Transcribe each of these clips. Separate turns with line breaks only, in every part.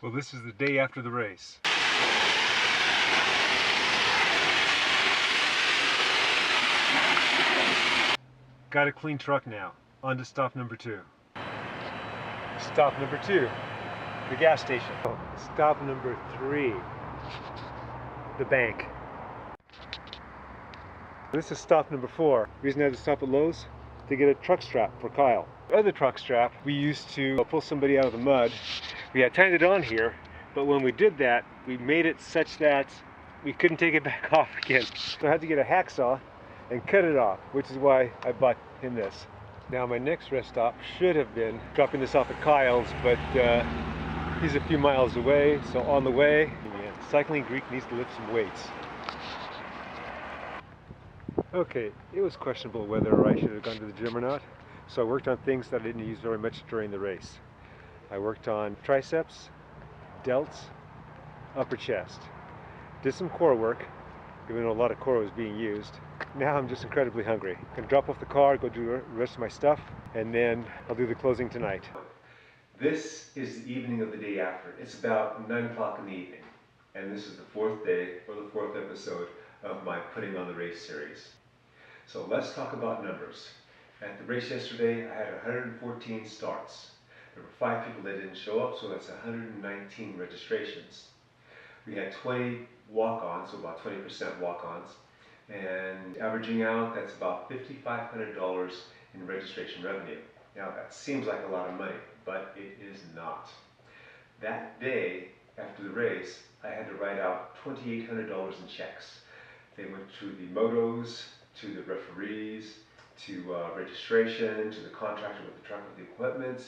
Well, this is the day after the race. Got a clean truck now. On to stop number 2. Stop number 2, the gas station. Stop number 3, the bank. This is stop number 4. The reason I had to stop at Lowe's, to get a truck strap for Kyle. The other truck strap, we used to pull somebody out of the mud. We had tied it on here, but when we did that, we made it such that we couldn't take it back off again. So I had to get a hacksaw and cut it off, which is why I bought him this. Now my next rest stop should have been dropping this off at Kyle's, but he's a few miles away, so on the way, Cycling Greek needs to lift some weights. Okay, it was questionable whether I should have gone to the gym or not, so I worked on things that I didn't use very much during the race. I worked on triceps, delts, upper chest. Did some core work, even though a lot of core was being used. Now I'm just incredibly hungry. I'm going to drop off the car, go do the rest of my stuff, and then I'll do the closing tonight. This is the evening of the day after. It's about 9 o'clock in the evening, and this is the 4th day, or the 4th episode of my Putting on the Race series. So let's talk about numbers. At the race yesterday, I had 114 starts. There were 5 people that didn't show up, so that's 119 registrations. We had 20 walk-ons, so about 20% walk-ons, and averaging out, that's about $5,500 in registration revenue. Now that seems like a lot of money, but it is not. That day, after the race, I had to write out $2,800 in checks. They went to the motos, to the referees, to registration, to the contractor with the truck with the equipment,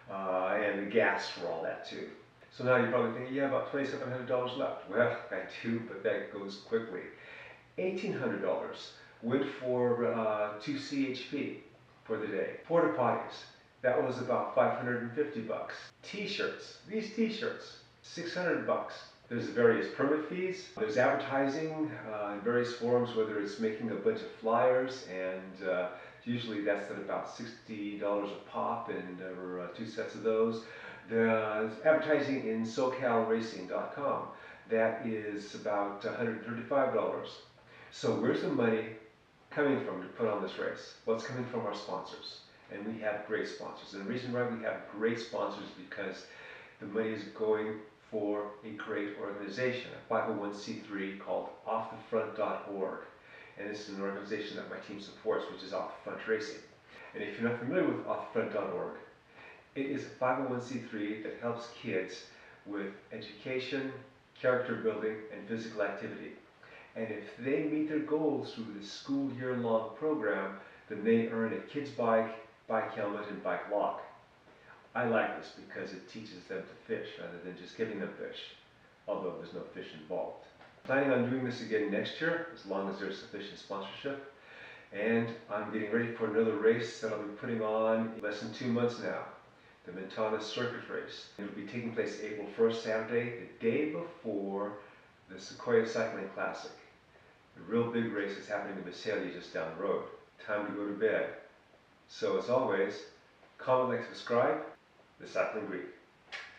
and the gas for all that too. So now you're probably thinking, yeah, about $2,700 left. Well, I do, but that goes quickly. $1,800 went for 2 CHP for the day. Porta potties, that was about 550 bucks. T-shirts, these t-shirts, 600 bucks. There's various permit fees. There's advertising in various forms, whether it's making a bunch of flyers, and usually that's at about $60 a pop, and there were 2 sets of those. There's advertising in SoCalRacing.com. That is about $135. So where's the money coming from to put on this race? Well, it's coming from our sponsors. And we have great sponsors. And the reason why we have great sponsors is because the money is going for a great organization, a 501c3 called OffTheFront.org. And this is an organization that my team supports, which is Off the Front Racing. And if you're not familiar with OffTheFront.org, it is a 501c3 that helps kids with education, character building, and physical activity. And if they meet their goals through the school year-long program, then they earn a kid's bike, bike helmet, and bike lock. I like this because it teaches them to fish rather than just giving them fish, although there's no fish involved. Planning on doing this again next year, as long as there's sufficient sponsorship. And I'm getting ready for another race that I'll be putting on in less than 2 months now. The Mentana Circuit Race. It will be taking place April 1st, Saturday, the day before the Sequoia Cycling Classic. The real big race is happening in Visalia just down the road. Time to go to bed. So as always, comment, like, subscribe. The Cycling Greek.